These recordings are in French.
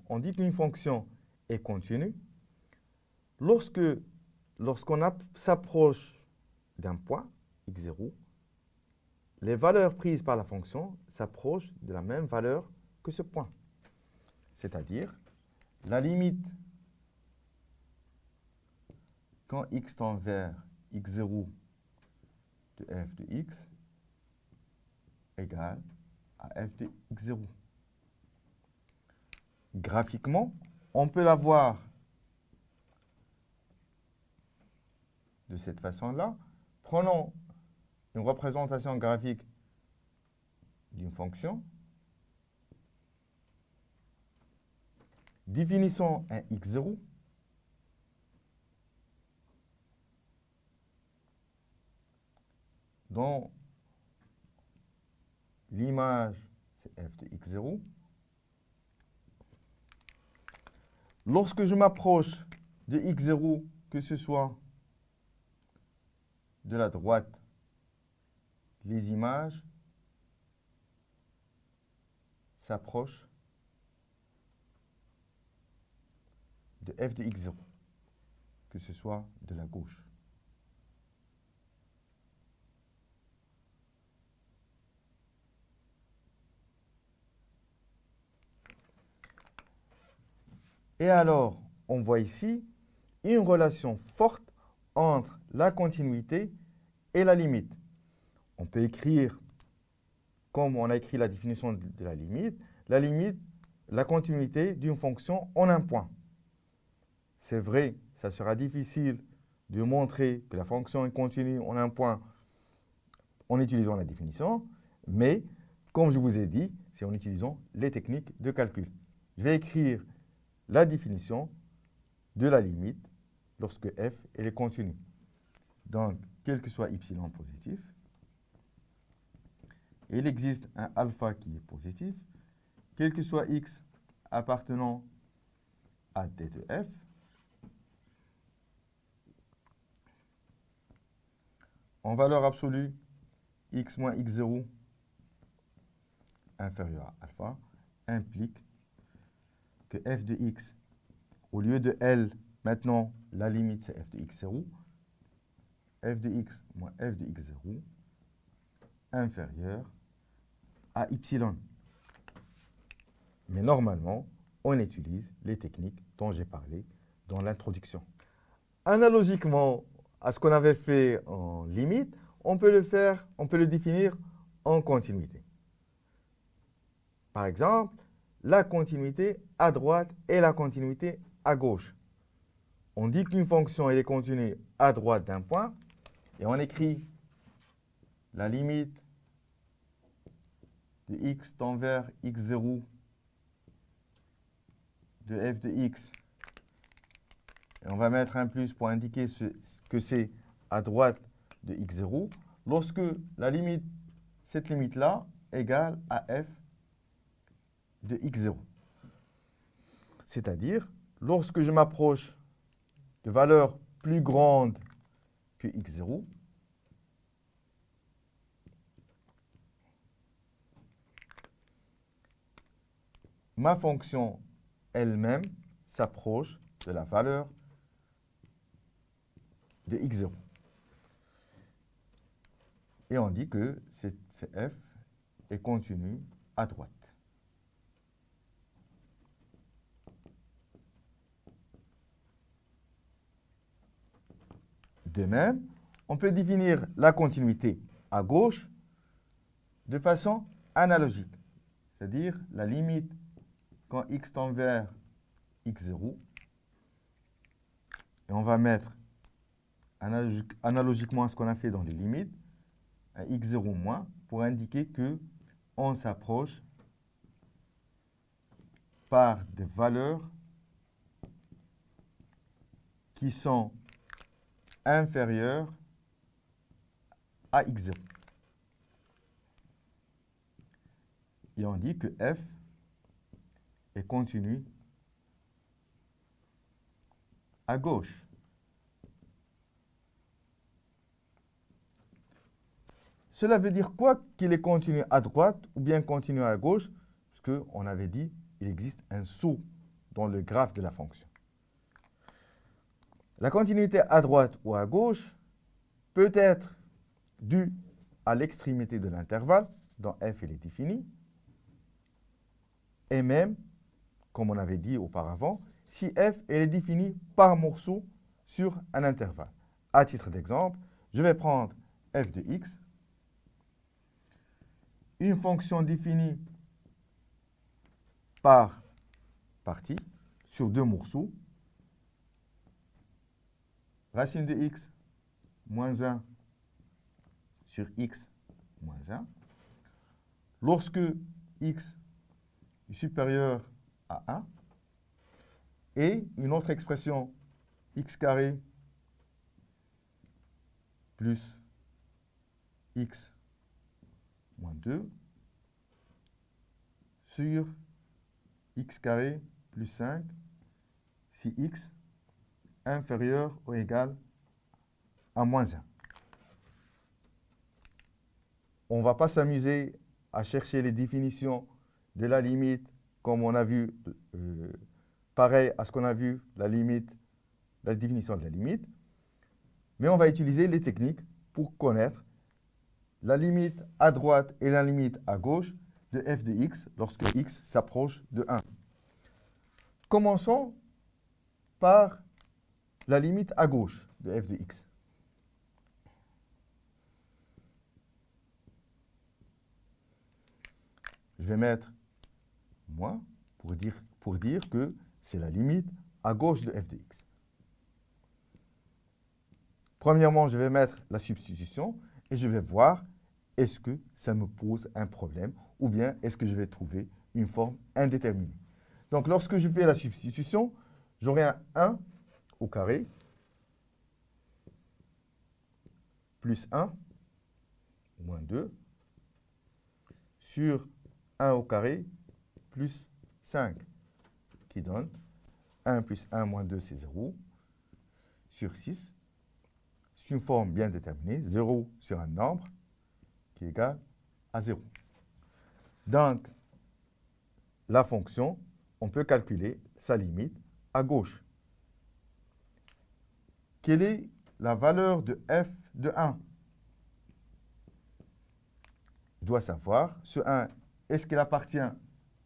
on dit qu'une fonction est continue lorsqu'on s'approche d'un point, x0, les valeurs prises par la fonction s'approchent de la même valeur que ce point. C'est-à-dire, la limite quand x tend vers x0 de f de x égale à f de x0. Graphiquement, on peut la voir de cette façon-là. Prenons une représentation graphique d'une fonction. Définissons un x0. Dont l'image, c'est f de x0. Lorsque je m'approche de x0, que ce soit de la droite, les images s'approchent de f de x0, que ce soit de la gauche. Et alors, on voit ici une relation forte entre la continuité et la limite. On peut écrire, comme on a écrit la définition de la limite, la continuité d'une fonction en un point. C'est vrai, ça sera difficile de montrer que la fonction est continue en un point en utilisant la définition, mais comme je vous ai dit, c'est en utilisant les techniques de calcul. Je vais écrire la définition de la limite lorsque f est continue. Donc, quel que soit y positif, il existe un alpha qui est positif, quel que soit x appartenant à t de f, en valeur absolue, x moins x0 inférieur à alpha implique que f de x, au lieu de L, maintenant, la limite, c'est f de x0, f de x moins f de x0 inférieur à y. Mais normalement, on utilise les techniques dont j'ai parlé dans l'introduction. Analogiquement à ce qu'on avait fait en limite, on peut le définir en continuité. Par exemple, la continuité à droite et la continuité à gauche. On dit qu'une fonction est continue à droite d'un point et on écrit la limite de x tend vers x0 de f de x. Et on va mettre un plus pour indiquer que c'est à droite de x0 lorsque cette limite-là égale à f de x0. C'est-à-dire, lorsque je m'approche de valeurs plus grandes que x0, ma fonction elle-même s'approche de la valeur de x0. Et on dit que f est continue à droite. De même, on peut définir la continuité à gauche de façon analogique, c'est-à-dire la limite quand x tend vers x0, et on va mettre analogiquement à ce qu'on a fait dans les limites, un x0 moins pour indiquer que on s'approche par des valeurs qui sont inférieures à x0. Et on dit que f est continue à gauche. Cela veut dire quoi qu'il est continu à droite ou bien continu à gauche? Parce qu'on avait dit qu'il existe un saut dans le graphe de la fonction. La continuité à droite ou à gauche peut être due à l'extrémité de l'intervalle, dont f il est défini, et même, comme on avait dit auparavant, si f est définie par morceau sur un intervalle. À titre d'exemple, je vais prendre f de x, une fonction définie par partie sur deux morceaux, racine de x moins 1 sur x moins 1. Lorsque x est supérieur à 1, et une autre expression x carré plus x moins 2 sur x carré plus 5 si x inférieur ou égal à moins 1. On ne va pas s'amuser à chercher les définitions de la limite comme on a vu, pareil à ce qu'on a vu, la définition de la limite, mais on va utiliser les techniques pour connaître la limite à droite et la limite à gauche de f de x lorsque x s'approche de 1. Commençons par la limite à gauche de f de x. Je vais mettre moins pour dire que c'est la limite à gauche de f de x. Premièrement, je vais mettre la substitution et je vais voir est-ce que ça me pose un problème ou bien est-ce que je vais trouver une forme indéterminée. Donc, lorsque je fais la substitution, j'aurai un 1 au carré plus 1 moins 2 sur 1 au carré plus 5 qui donne 1 plus 1 moins 2, c'est 0 sur 6. C'est une forme bien déterminée, 0 sur un nombre qui est égal à 0. Donc, la fonction, on peut calculer sa limite à gauche. Quelle est la valeur de f de 1? Je dois savoir, ce 1, est-ce qu'il appartient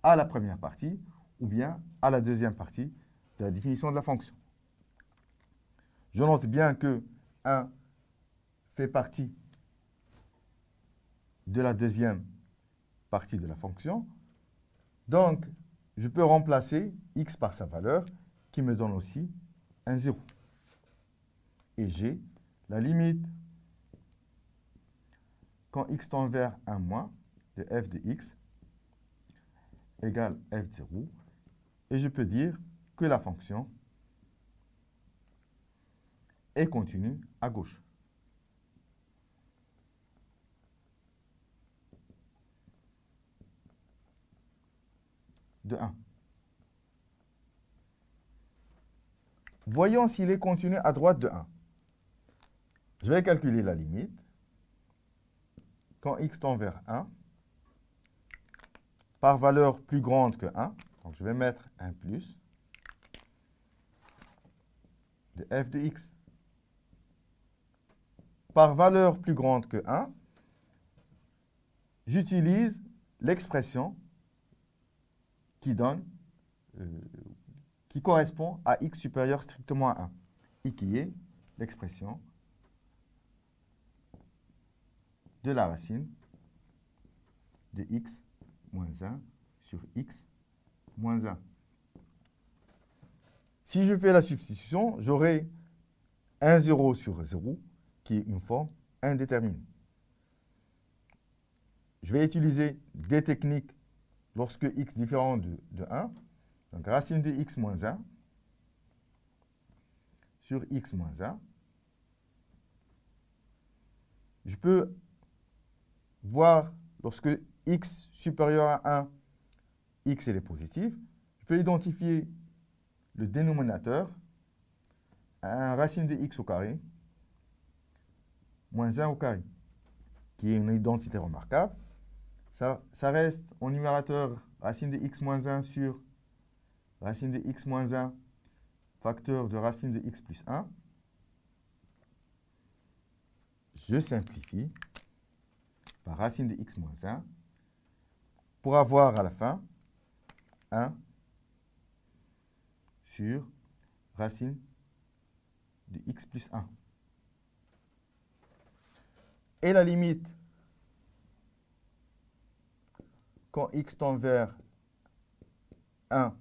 à la première partie ou bien à la deuxième partie de la définition de la fonction. Je note bien que 1 fait partie de la deuxième partie de la fonction. Donc, je peux remplacer x par sa valeur qui me donne aussi un 0. Et j'ai la limite quand x tend vers 1 moins de f de x égale f de 0. Et je peux dire que la fonction est continue à gauche. De 1. Voyons s'il est continu à droite de 1. Je vais calculer la limite. Quand x tend vers 1, par valeur plus grande que 1, donc je vais mettre un plus, de f de x. Par valeur plus grande que 1, j'utilise l'expression qui correspond à x supérieur strictement à 1, et qui est l'expression de la racine de x moins 1 sur x moins 1. Si je fais la substitution, j'aurai un 0 sur 0, qui est une forme indéterminée. Je vais utiliser des techniques lorsque x est différent de 1. Donc, racine de x moins 1 sur x moins 1. Je peux voir lorsque x supérieur à 1, x est positif. Je peux identifier le dénominateur à racine de x au carré moins 1 au carré, qui est une identité remarquable. Ça reste en numérateur racine de x moins 1 sur racine de x moins 1 facteur de racine de x plus 1. Je simplifie par racine de x moins 1 pour avoir à la fin 1 sur racine de x plus 1. Et la limite quand x tend vers 1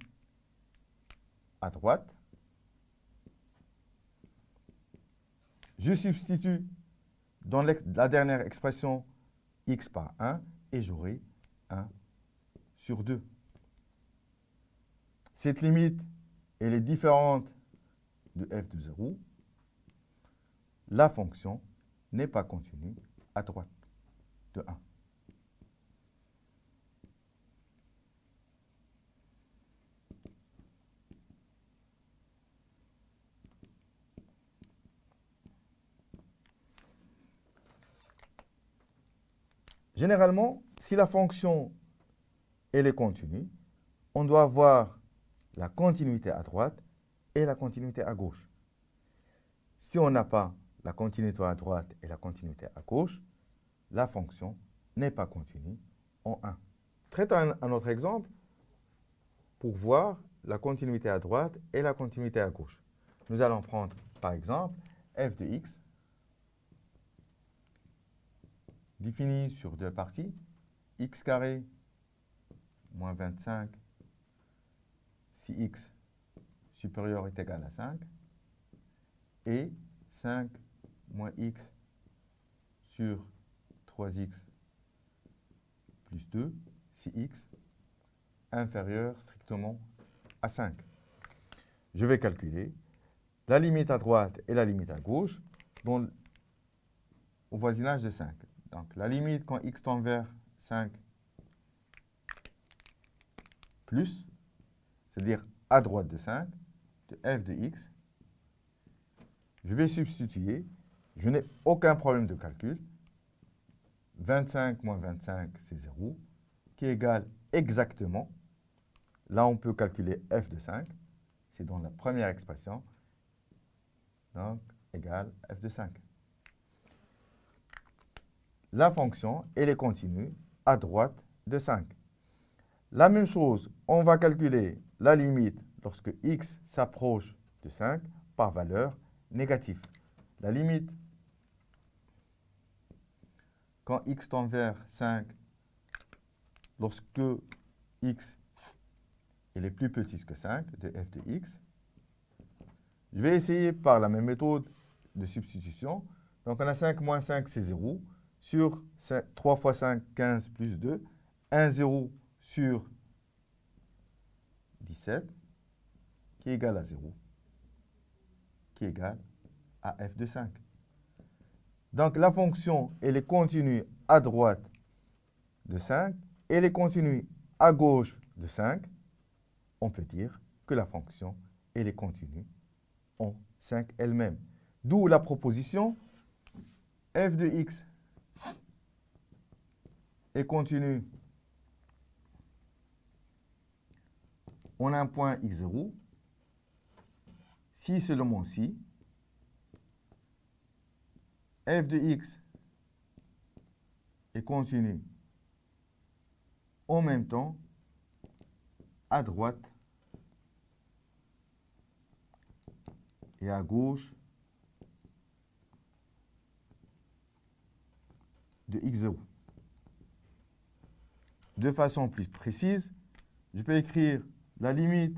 à droite, je substitue dans la dernière expression x par 1 et j'aurai 1 sur 2. Cette limite, elle est différente de f de 0. La fonction n'est pas continue à droite de 1. Généralement, si la fonction elle est continue, on doit avoir la continuité à droite et la continuité à gauche. Si on n'a pas la continuité à droite et la continuité à gauche, la fonction n'est pas continue en 1. Traitons un autre exemple pour voir la continuité à droite et la continuité à gauche. Nous allons prendre, par exemple, f de x défini sur deux parties, x carré moins 25 si x supérieur est égal à 5 et 5 moins x sur 3x plus 2 si x inférieur strictement à 5. Je vais calculer la limite à droite et la limite à gauche au voisinage de 5. Donc la limite quand x tend vers 5 plus, c'est-à-dire à droite de 5, de f de x, je vais substituer, je n'ai aucun problème de calcul, 25 moins 25 c'est 0, qui égale exactement, là on peut calculer f de 5, c'est dans la première expression, donc égale f de 5. La fonction, elle est continue à droite de 5. La même chose, on va calculer la limite lorsque x s'approche de 5 par valeur négative. La limite, quand x tend vers 5, lorsque x est plus petit que 5, de f de x, je vais essayer par la même méthode de substitution. Donc on a 5 moins 5, c'est 0. Sur 3 fois 5, 15 plus 2, 1, 0 sur 17, qui est égal à 0, qui est égal à f de 5. Donc la fonction, elle est continue à droite de 5, elle est continue à gauche de 5. On peut dire que la fonction, elle est continue en 5 elle-même. D'où la proposition f de x est continue en un point x0, si seulement si f de x est continue en même temps à droite et à gauche de x0. De façon plus précise, je peux écrire la limite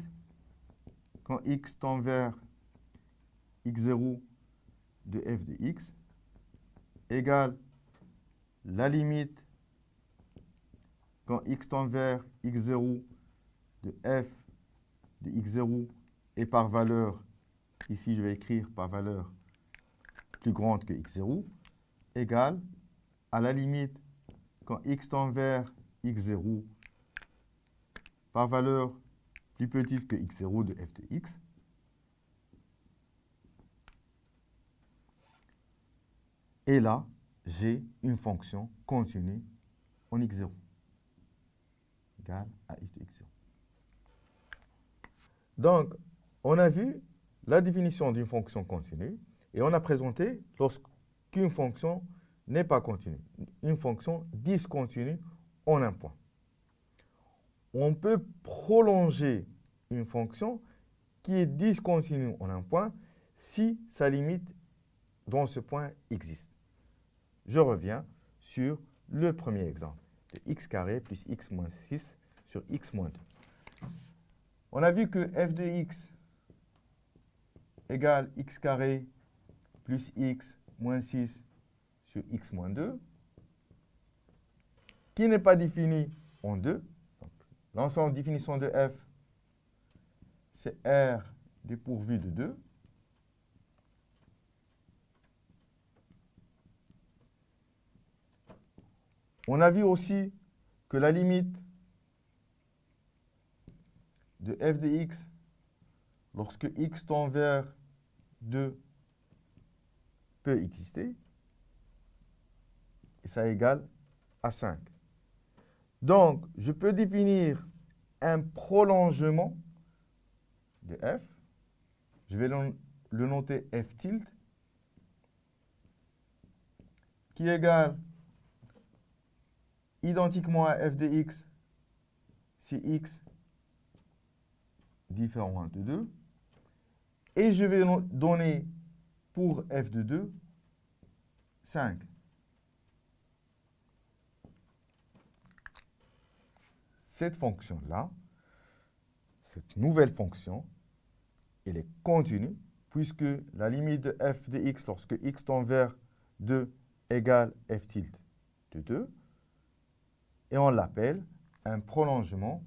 quand x tend vers x0 de f de x égale la limite quand x tend vers x0 de f de x0 et par valeur, ici je vais écrire par valeur plus grande que x0, égale à la limite quand x tend vers x0 par valeur plus petite que x0 de f de x. Et là, j'ai une fonction continue en x0. égale à f de x0. Donc, on a vu la définition d'une fonction continue et on a présenté lorsqu'une fonction n'est pas continue, une fonction discontinue en un point. On peut prolonger une fonction qui est discontinue en un point si sa limite dans ce point existe. Je reviens sur le premier exemple de x carré plus x moins 6 sur x moins 2. On a vu que f de x égale x carré plus x moins 6 sur x moins 2, qui n'est pas défini en 2. L'ensemble de définition de f, c'est R dépourvu de 2. On a vu aussi que la limite de f de x, lorsque x tend vers 2, peut exister. Et ça égale à 5. Donc, je peux définir un prolongement de f. Je vais le noter f tilde, qui est égal identiquement à f de x si x différent de 2. Et je vais donner pour f de 2, 5. Cette fonction-là, cette nouvelle fonction, elle est continue, puisque la limite de f de x lorsque x tend vers 2 égale f tilde de 2. Et on l'appelle un prolongement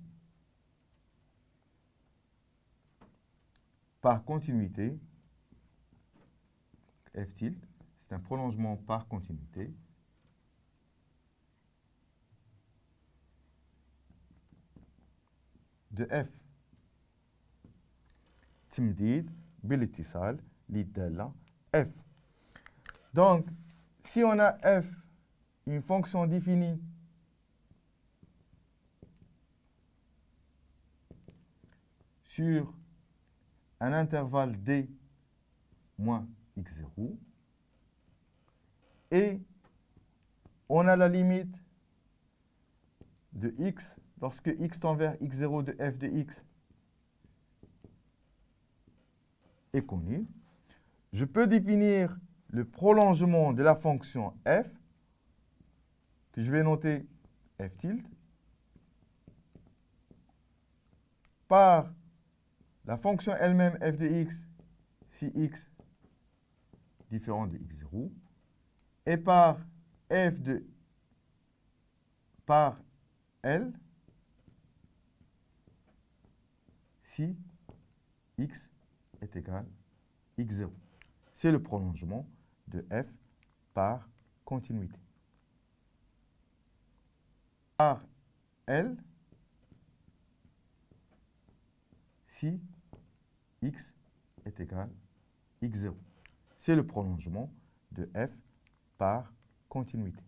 par continuité. F tilde, c'est un prolongement par continuité de f. تمديد بالاتصال للدالة f. Donc, si on a f, une fonction définie sur un intervalle d moins x0, et on a la limite de x lorsque x tend vers x0 de f de x est connu, je peux définir le prolongement de la fonction f, que je vais noter f tilde, par la fonction elle-même f de x, si x différent de x0, et par f de par L, si x est égal à x0. C'est le prolongement de f par continuité. Par L, si x est égal à x0. C'est le prolongement de f par continuité.